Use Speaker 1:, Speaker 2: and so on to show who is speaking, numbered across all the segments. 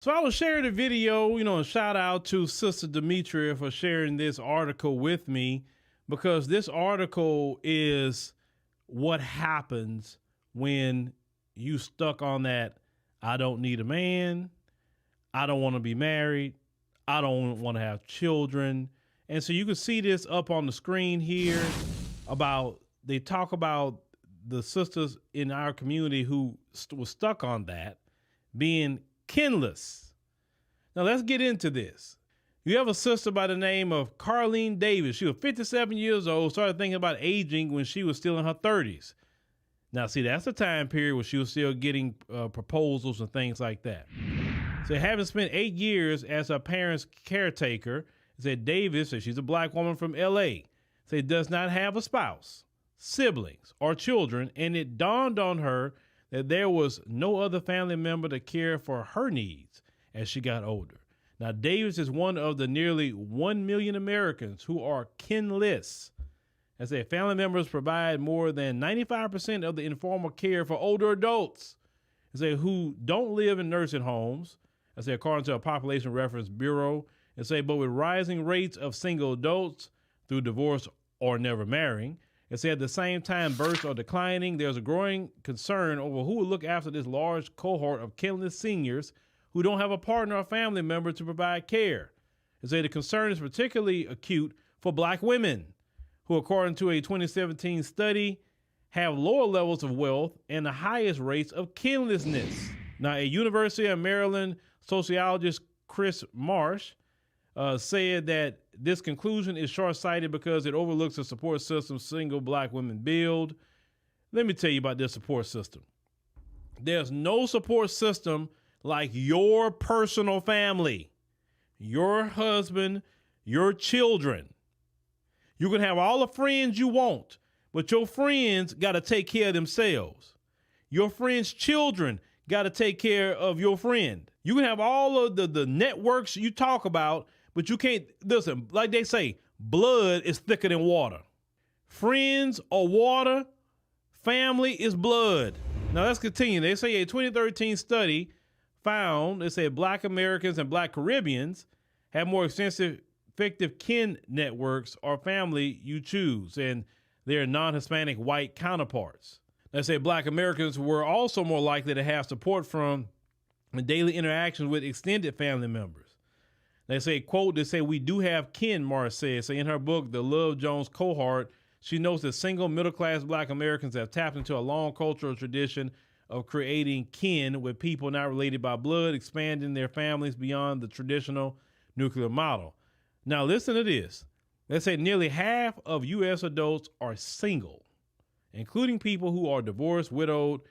Speaker 1: So I was sharing a video, and shout out to Sister Demetria for sharing this article with me because this article is what happens when you stuck on that I don't need a man, I don't want to be married, I don't want to have children. And so you can see this up on the screen here they talk about the sisters in our community who was stuck on that being kinless. Now let's get into this. You have a sister by the name of Carlene Davis. She was 57 years old, started thinking about aging when she was still in her 30s. Now, see, that's the time period where she was still getting proposals and things like that. So having spent 8 years as her parents' caretaker, said Davis, said she's a black woman from LA, said does not have a spouse, siblings, or children, and it dawned on her that there was no other family member to care for her needs as she got older. Now, Davis is one of the nearly 1 million Americans who are kinless. As their family members provide more than 95% of the informal care for older adults who don't live in nursing homes, according to a Population Reference Bureau, but with rising rates of single adults through divorce or never marrying, at the same time births are declining, there's a growing concern over who will look after this large cohort of kinless seniors who don't have a partner or family member to provide care. The concern is particularly acute for black women, who, according to a 2017 study, have lower levels of wealth and the highest rates of kinlessness. Now, a University of Maryland sociologist, Chris Marsh, said that this conclusion is short-sighted because it overlooks the support system single black women build. Let me tell you about this support system. There's no support system like your personal family, your husband, your children. You can have all the friends you want, but your friends got to take care of themselves. Your friend's children got to take care of your friend. You can have all of the networks you talk about, but you can't, listen, like they say, blood is thicker than water. Friends are water, family is blood. Now let's continue. They say a 2013 study found, black Americans and black Caribbeans have more extensive effective kin networks or family you choose, and their non-Hispanic white counterparts. They say black Americans were also more likely to have support from daily interactions with extended family members. They say, quote, we do have kin, Mars says. So in her book, The Love Jones Cohort, she notes that single middle-class black Americans have tapped into a long cultural tradition of creating kin with people not related by blood, expanding their families beyond the traditional nuclear model. Now, listen to this. They say nearly half of U.S. adults are single, including people who are divorced, widowed,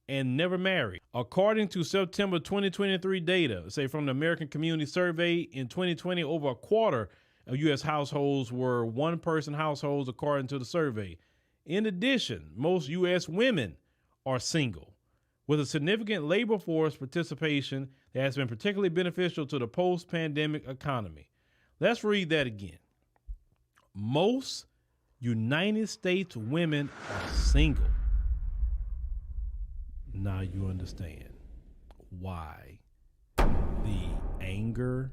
Speaker 1: and never married. According to September 2023 data, from the American Community Survey, in 2020, over a quarter of U.S. households were one-person households, according to the survey. In addition, most U.S. women are single, with a significant labor force participation that has been particularly beneficial to the post-pandemic economy. Let's read that again. Most United States women are single. Now you understand why the anger,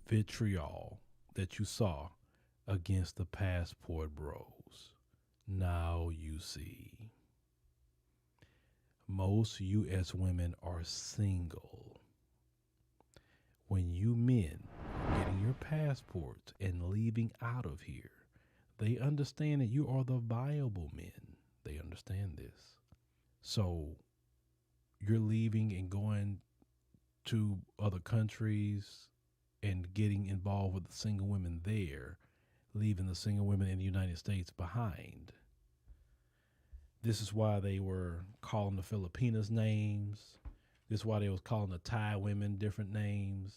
Speaker 1: vitriol that you saw against the passport bros. Now you see. Most U.S. women are single. When you men are getting your passports and leaving out of here, they understand that you are the viable men. They understand this. So you're leaving and going to other countries and getting involved with the single women there, leaving the single women in the United States behind. This is why they were calling the Filipinas names. This is why they was calling the Thai women different names.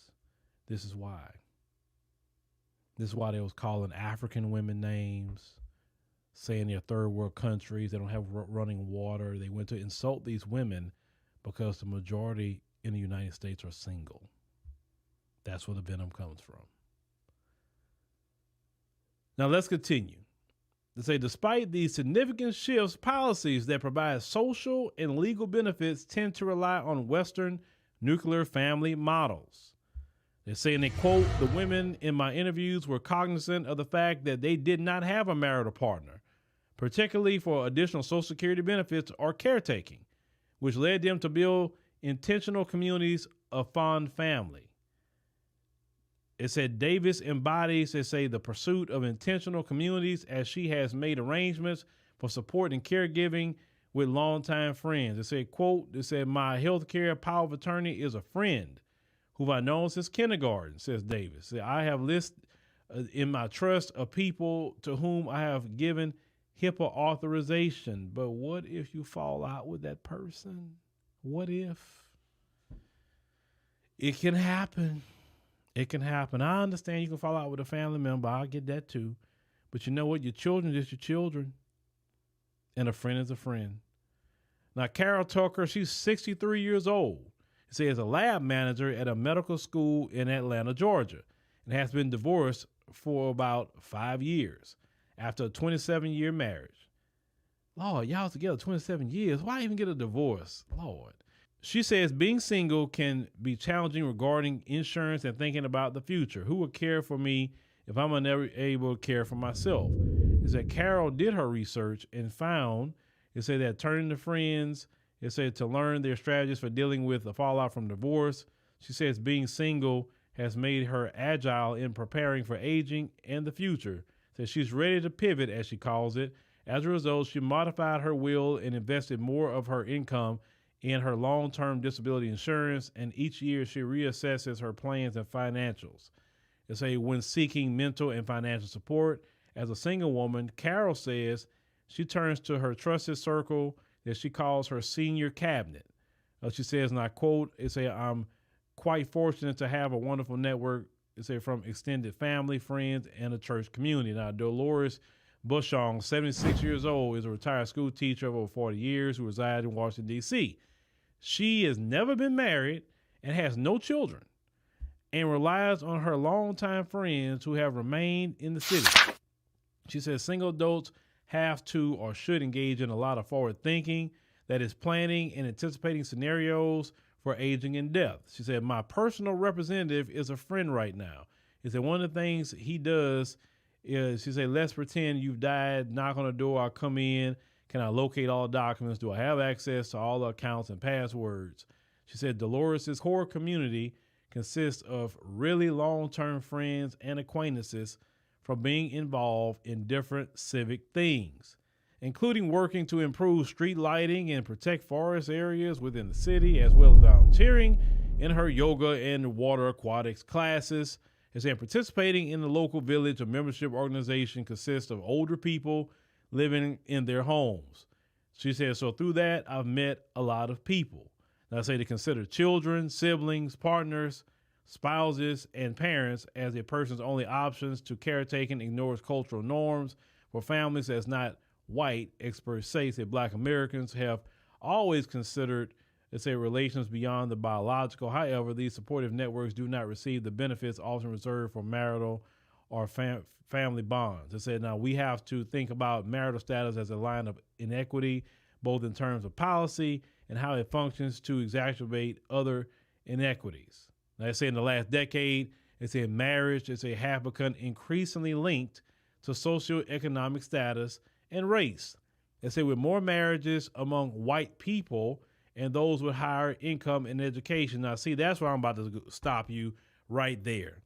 Speaker 1: This is why. This is why they was calling African women names, saying they're third world countries, they don't have running water. They went to insult these women because the majority in the United States are single. That's where the venom comes from. Now let's continue. They say, despite these significant shifts, policies that provide social and legal benefits tend to rely on Western nuclear family models. They're saying, they quote, "The women in my interviews were cognizant of the fact that they did not have a marital partner, particularly for additional Social Security benefits or caretaking, which led them to build intentional communities of fond family." It said Davis embodies, they say, the pursuit of intentional communities as she has made arrangements for support and caregiving with longtime friends. It said, quote, it said, "My healthcare power of attorney is a friend who I've known since kindergarten," says Davis. Said, "I have lists in my trust of people to whom I have given HIPAA authorization. But what if you fall out with that person? What if? It can happen. It can happen. I understand you can fall out with a family member. I get that too. But you know what? Your children is your children. And a friend is a friend. Now, Carol Tucker, she's 63 years old. She is a lab manager at a medical school in Atlanta, Georgia, and has been divorced for about 5 years after a 27-year marriage. Lord, y'all together 27 years. Why even get a divorce? Lord. She says being single can be challenging regarding insurance and thinking about the future. Who will care for me if I'm unable to care for myself? It said Carol did her research and found, it said that turning to friends, it said to learn their strategies for dealing with the fallout from divorce. She says being single has made her agile in preparing for aging and the future. Says she's ready to pivot, as she calls it. As a result, she modified her will and invested more of her income in her long-term disability insurance, and each year she reassesses her plans and financials. It says when seeking mental and financial support as a single woman, Carol says she turns to her trusted circle that she calls her senior cabinet. She says, and I quote, it say, "I'm quite fortunate to have a wonderful network," it say, "from extended family, friends, and a church community." Now, Dolores Bushong, 76 years old, is a retired school teacher of over 40 years who resides in Washington, D.C. She has never been married and has no children and relies on her longtime friends who have remained in the city. She says single adults have to or should engage in a lot of forward thinking, that is planning and anticipating scenarios for aging and death. She said, "My personal representative is a friend right now." She said one of the things he does is, she said, "Let's pretend you've died, knock on the door, I'll come in. Can I locate all documents? Do I have access to all the accounts and passwords?" She said Dolores' core community consists of really long-term friends and acquaintances from being involved in different civic things, including working to improve street lighting and protect forest areas within the city, as well as volunteering in her yoga and water aquatics classes. And participating in the local village or membership organization consists of older people living in their homes. She says, so through that, I've met a lot of people. Now, I say to consider children, siblings, partners, spouses, and parents as a person's only options to caretaking ignores cultural norms for families that's not white. Experts say Black Americans have always considered, let's say, relations beyond the biological. However, these supportive networks do not receive the benefits often reserved for marital or family bonds. They said, now we have to think about marital status as a line of inequity, both in terms of policy and how it functions to exacerbate other inequities. Now, they say in the last decade, they say marriage is a have become increasingly linked to socioeconomic status and race. They say with more marriages among white people and those with higher income and education. Now, see, that's where I'm about to stop you right there.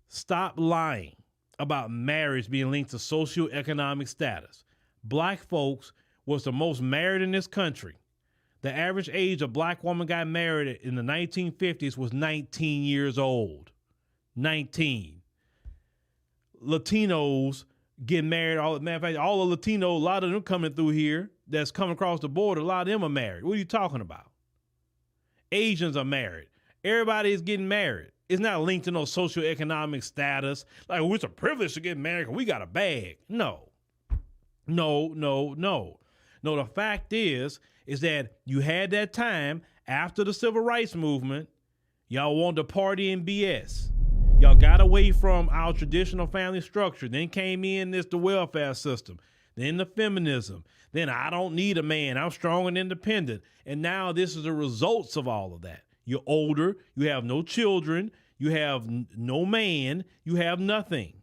Speaker 1: Stop lying about marriage being linked to socioeconomic status. Black folks was the most married in this country. The average age a black woman got married in the 1950s was 19 years old. 19. Latinos get married. Matter of fact, all the Latinos, a lot of them coming through here that's coming across the border, a lot of them are married. What are you talking about? Asians are married. Everybody is getting married. It's not linked to no socioeconomic status. Like, oh, it's a privilege to get married because we got a bag. No. No, the fact is that you had that time after the civil rights movement. Y'all wanted to party and BS. Y'all got away from our traditional family structure. Then came in the welfare system. then the feminism, then I don't need a man, I'm strong and independent. And now this is the results of all of that. You're older, you have no children, you have no man, you have nothing.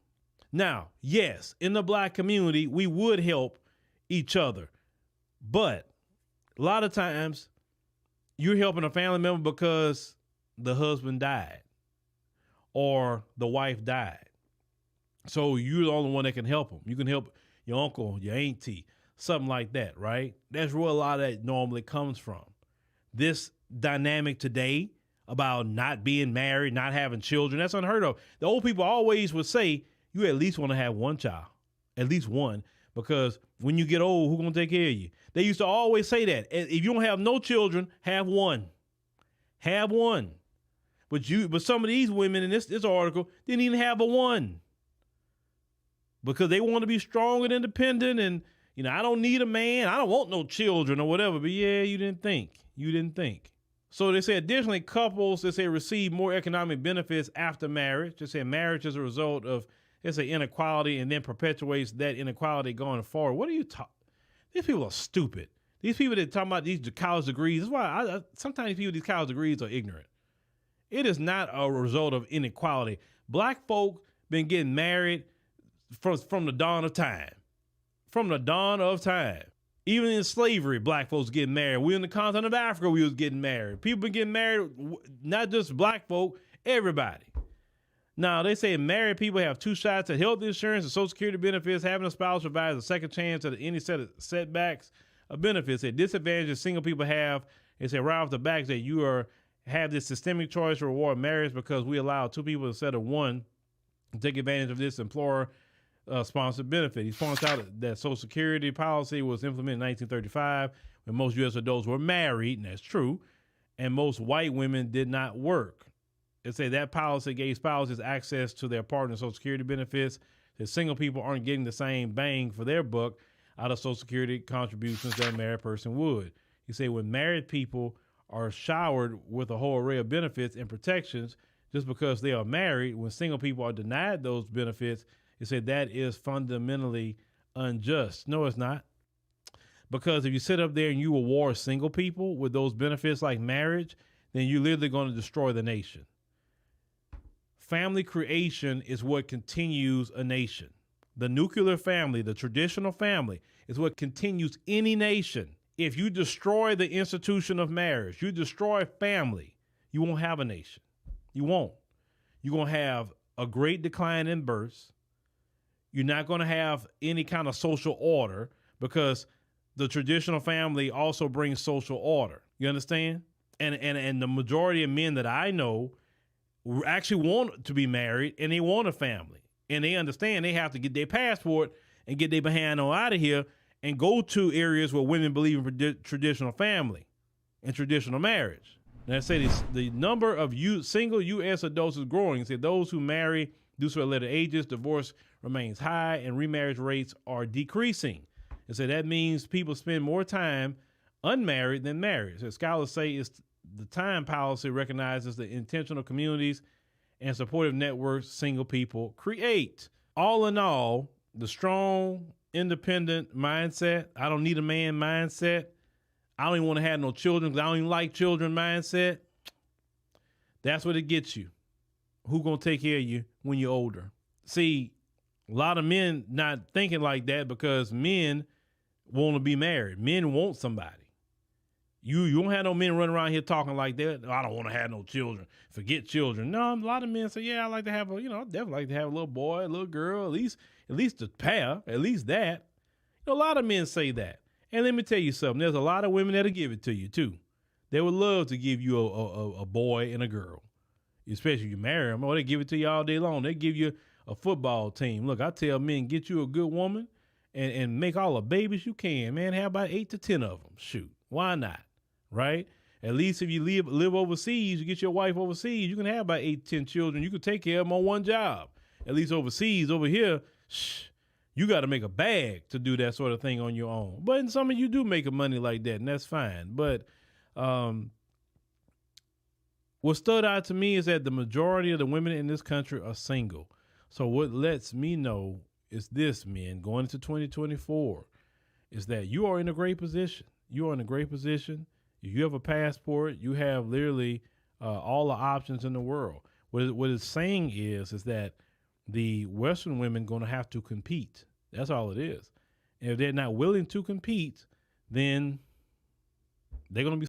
Speaker 1: Now, yes, in the black community, we would help each other. But a lot of times you're helping a family member because the husband died or the wife died. So you're the only one that can help them. You can help your uncle, your auntie, something like that, right? That's where a lot of that normally comes from. This dynamic today about not being married, not having children, that's unheard of. The old people always would say, you at least want to have one child, at least one, because when you get old, who's going to take care of you? They used to always say that. If you don't have no children, have one. Have one. But some of these women in this article didn't even have a one because they want to be strong and independent. And, I don't need a man. I don't want no children or whatever. But yeah, you didn't think. So they say additionally, couples, they say receive more economic benefits after marriage. They say marriage is a result of, they say inequality and then perpetuates that inequality going forward. What are you talking? These people are stupid. These people that talk about these college degrees, that's why sometimes people with these college degrees are ignorant. It is not a result of inequality. Black folk been getting married from the dawn of time. From the dawn of time. Even in slavery, black folks getting married. We in the continent of Africa, we was getting married. People been getting married, not just black folk, everybody. Now, they say married people have 2 shots at health insurance and Social Security benefits. Having a spouse provides a second chance at any set of setbacks of benefits. A disadvantage single people have, they say right off the back that you have this systemic choice to reward marriage because we allow 2 people instead of 1 to take advantage of this employer sponsored benefit. He points out that Social Security policy was implemented in 1935 when most U.S. adults were married, and that's true, and most white women did not work. They say that policy gave spouses access to their partner's Social Security benefits. That single people aren't getting the same bang for their buck out of Social Security contributions that a married person would. He said when married people are showered with a whole array of benefits and protections just because they are married, when single people are denied those benefits, he said that is fundamentally unjust. No, it's not. Because if you sit up there and you award single people with those benefits like marriage, then you're literally going to destroy the nation. Family creation is what continues a nation. The nuclear family, the traditional family, is what continues any nation. If you destroy the institution of marriage, you destroy family, you won't have a nation. You won't. You're going to have a great decline in births. You're not going to have any kind of social order because the traditional family also brings social order. You understand? And the majority of men that I know actually want to be married and they want a family. And they understand they have to get their passport and get their behind on out of here and go to areas where women believe in traditional family and traditional marriage. And I say the number of single U.S. adults is growing. Say those who marry due to later ages, divorce remains high, and remarriage rates are decreasing. And so that means people spend more time unmarried than married. So scholars say it's the time policy recognizes the intentional communities and supportive networks single people create. All in all, the strong, independent mindset, I don't need a man mindset, I don't even want to have no children because I don't even like children mindset, that's what it gets you. Who's going to take care of you when you're older? See, a lot of men not thinking like that because men want to be married. Men want somebody. You don't have no men running around here talking like that. I don't want to have no children. Forget children. No, a lot of men say, yeah, I like to have I definitely like to have a little boy, a little girl, at least a pair, at least that. A lot of men say that. And let me tell you something. There's a lot of women that'll give it to you too. They would love to give you a boy and a girl, especially if you marry them. Or they give it to you all day long. They give you a football team. Look, I tell men, get you a good woman and make all the babies you can, man. Have about 8 to 10 of them. Shoot, why not? Right? At least if you live overseas, you get your wife overseas, you can have about 8, 10 children. You can take care of them on one job. At least overseas, over here, you got to make a bag to do that sort of thing on your own. But in some of you do make a money like that, and that's fine. But what stood out to me is that the majority of the women in this country are single. So what lets me know is this, men, going into 2024, is that you are in a great position. You are in a great position. You have a passport. You have literally all the options in the world. What it's saying is that the Western women going to have to compete. That's all it is. And if they're not willing to compete, then they're going to be